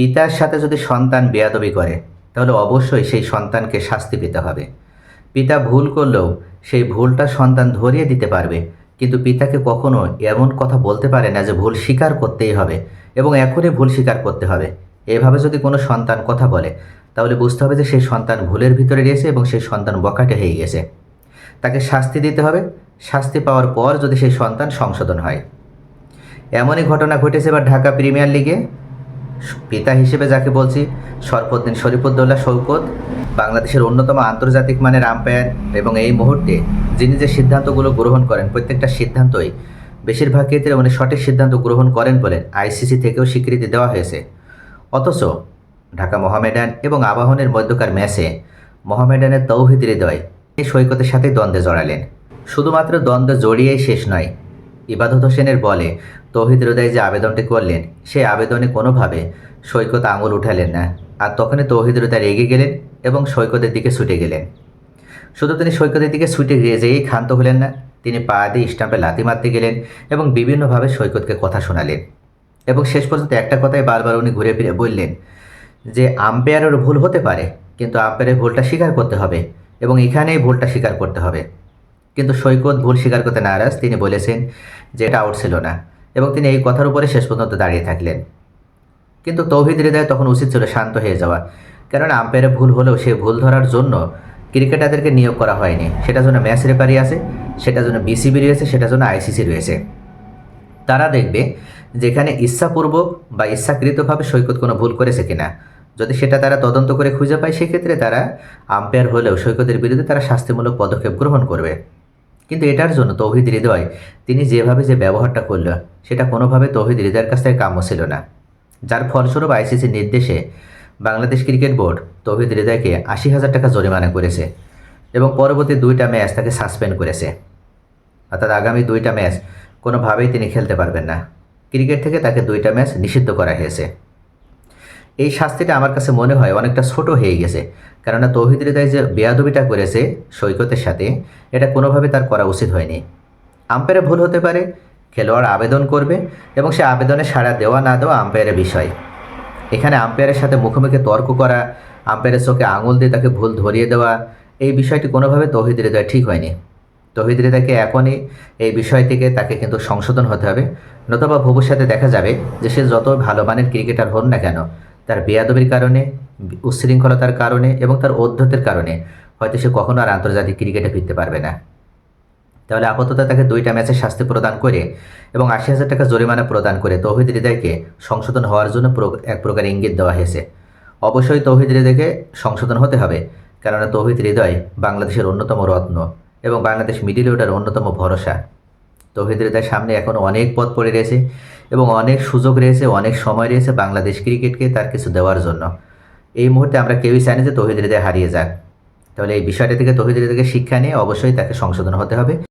পিতার সাথে যদি সন্তান বেয়াদবি করে তাহলে অবশ্যই সেই সন্তানকে শাস্তি পেতে হবে। পিতা ভুল করলেও সেই ভুলটা সন্তান ধরিয়ে দিতে পারবে, কিন্তু পিতাকে কখনো এমন কথা বলতে পারে না যে ভুল স্বীকার করতেই হবে এবং এখনই ভুল স্বীকার করতে হবে। এভাবে যদি কোনো সন্তান কথা বলে তাহলে বুঝতে হবে যে সেই সন্তান ভুলের ভিতরে রয়েছে এবং সেই সন্তান বখাটে হয়ে গেছে। তাকে শাস্তি দিতে হবে। শাস্তি পাওয়ার পর যদি সেই সন্তান সংশোধন হয়। এমনই ঘটনা ঘটেছে এবার ঢাকা প্রিমিয়ার লিগে। পিতা হিসেবে যাকে বলছি, শরফুদ্দিন শরীফুদ্দৌলা শওকত, বাংলাদেশের অন্যতম আন্তর্জাতিক মানের আম্পায়ার, এবং এই মুহূর্তে যিনি যে সিদ্ধান্তগুলো গ্রহণ করেন প্রত্যেকটা সিদ্ধান্তই বেশিরভাগ ক্ষেত্রে উনি সঠিক সিদ্ধান্ত গ্রহণ করেন বলে আইসিসি থেকেও স্বীকৃতি দেওয়া হয়েছে। অথচ ঢাকা মোহামেডান এবং আবাহনের মধ্যকার ম্যাচে মোহামেডানের তৌহিদ হৃদয় এই সৈকতের সাথে দ্বন্দ্বে জড়ালেন। শুধুমাত্র দ্বন্দ্ব জড়িয়েই শেষ নয়, ইবাদত হোসেনের বলে তৌহিদ হৃদয় যে আবেদনটি করলেন সেই আবেদনে কোনোভাবে সৈকত আঙুল উঠালেন না। আর তখনই তৌহিদ হৃদয় রেগে গেলেন এবং সৈকতের দিকে ছুটে গেলেন। শুধু তিনি সৈকতের দিকে ছুটে যেয়েই ক্ষান্ত হলেন না, তিনি পা দিয়ে স্টাম্পে লাথি মারতে গেলেন এবং বিভিন্নভাবে সৈকতকে কথা শোনালেন। এবং শেষ পর্যন্ত একটা কথাই বারবার উনি ঘুরে ফিরে বললেন যে আম্পায়ারের ভুল হতে পারে, কিন্তু আম্পায়ারের ভুলটা স্বীকার করতে হবে এবং এখানেই ভুলটা স্বীকার করতে হবে। কিন্তু সৈকত ভুল স্বীকার করতে নারাজ। তিনি বলেছেন যে এটা আউট ছিল না এবং তিনি এই কথার উপরে শেষ পর্যন্ত দাঁড়িয়ে থাকলেন। কিন্তু তৌহিদ হৃদয় তখন উচিত ছিল শান্ত হয়ে যাওয়া, কেননা আম্পায়ারের ভুল হলেও সেই ভুল ধরার জন্য ক্রিকেটারদেরকে নিয়োগ করা হয়নি। সেটার জন্য ম্যাচ রেফারি আছে, সেটার জন্য বিসিবি রয়েছে, সেটার জন্য আইসিসি রয়েছে। তারা দেখবে যেখানে ইচ্ছাপূর্বক বা ইচ্ছাকৃতভাবে সৈকত কোনো ভুল করেছে কিনা। যদি সেটা তারা তদন্ত করে খুঁজে পায় সেক্ষেত্রে তারা আম্পায়ার হলেও সৈকতের বিরুদ্ধে তারা শাস্তিমূলক পদক্ষেপ গ্রহণ করবে। কিন্তু এটার জন্য তৌহিদ হৃদয় তিনি যেভাবে যে ব্যবহারটা করল সেটা কোনোভাবে তৌহিদ হৃদয়ের কাছ থেকে কাম্য ছিল না। যার ফলস্বরূপ আইসিসির নির্দেশে বাংলাদেশ ক্রিকেট বোর্ড তৌহিদ হৃদয়কে ৮০,০০০ টাকা জরিমানা করেছে এবং পরবর্তী 2টা ম্যাচ তাকে সাসপেন্ড করেছে। অর্থাৎ আগামী 2টা ম্যাচ কোনোভাবেই তিনি খেলতে পারবেন না। ক্রিকেট থেকে তাকে 2টা ম্যাচ নিষিদ্ধ করা হয়েছে। এই শাস্তিটা আমার কাছে মনে হয় অনেকটা ছোট হয়ে গেছে, কেননা তৌহিদ হৃদয় যে বেয়াদবিটা করেছে সৈকতের সাথে, এটা কোনোভাবে তার করা উচিত হয়নি। আম্পায়ারের ভুল হতে পারে, খেলোয়াড় আবেদন করবে এবং সে আবেদনে সাড়া দেওয়া না দেওয়া আম্পায়ারের বিষয়। এখানে আম্পায়ারের সাথে মুখোমুখি তর্ক করা, আম্পায়ারের চোখে আঙুল দিয়ে তাকে ভুল ধরিয়ে দেওয়া, এই বিষয়টি কোনোভাবে তৌহিদ হৃদয় ঠিক হয়নি। তৌহিদ হৃদয়কে এখনই এই বিষয় থেকে তাকে কিন্তু সংশোধন হতে হবে, নতুবা ভবিষ্যতে দেখা যাবে যে সে যত ভালো মানের ক্রিকেটার হন না কেন, তার বেয়াদবির কারণে, উচ্ছৃঙ্খলতার কারণে এবং তার অধ্যতের কারণে হয়তো সে কখনো আর আন্তর্জাতিক ক্রিকেটে ফিরতে পারবে না। তাহলে আপাতত তাকে 2টা ম্যাচের শাস্তি প্রদান করে এবং ৮০,০০০ টাকা জরিমানা প্রদান করে তৌহিদ হৃদয়কে সংশোধন হওয়ার জন্য এক প্রকার ইঙ্গিত দেওয়া হয়েছে। অবশ্যই তৌহিদ হৃদয়কে সংশোধন হতে হবে, কেননা তৌহিদ হৃদয় বাংলাদেশের অন্যতম রত্ন এবং বাংলাদেশ মিডল অর্ডারের অন্যতম ভরসা। তৌহিদ হৃদয়ের সামনে এখন অনেক পথ পড়ে রয়েছে এবং অনেক সুযোগ রয়েছে, অনেক সময় রয়েছে বাংলাদেশ ক্রিকেটকে তার কিছু দেওয়ার জন্য। এই মুহূর্তে আমরা কেউই চাই না যে তৌহিদ হৃদয় হারিয়ে যাক। তাহলে এই বিষয়টা থেকে তৌহিদ হৃদয়কে শিক্ষা নিয়ে অবশ্যই তাকে সংশোধন হতে হবে।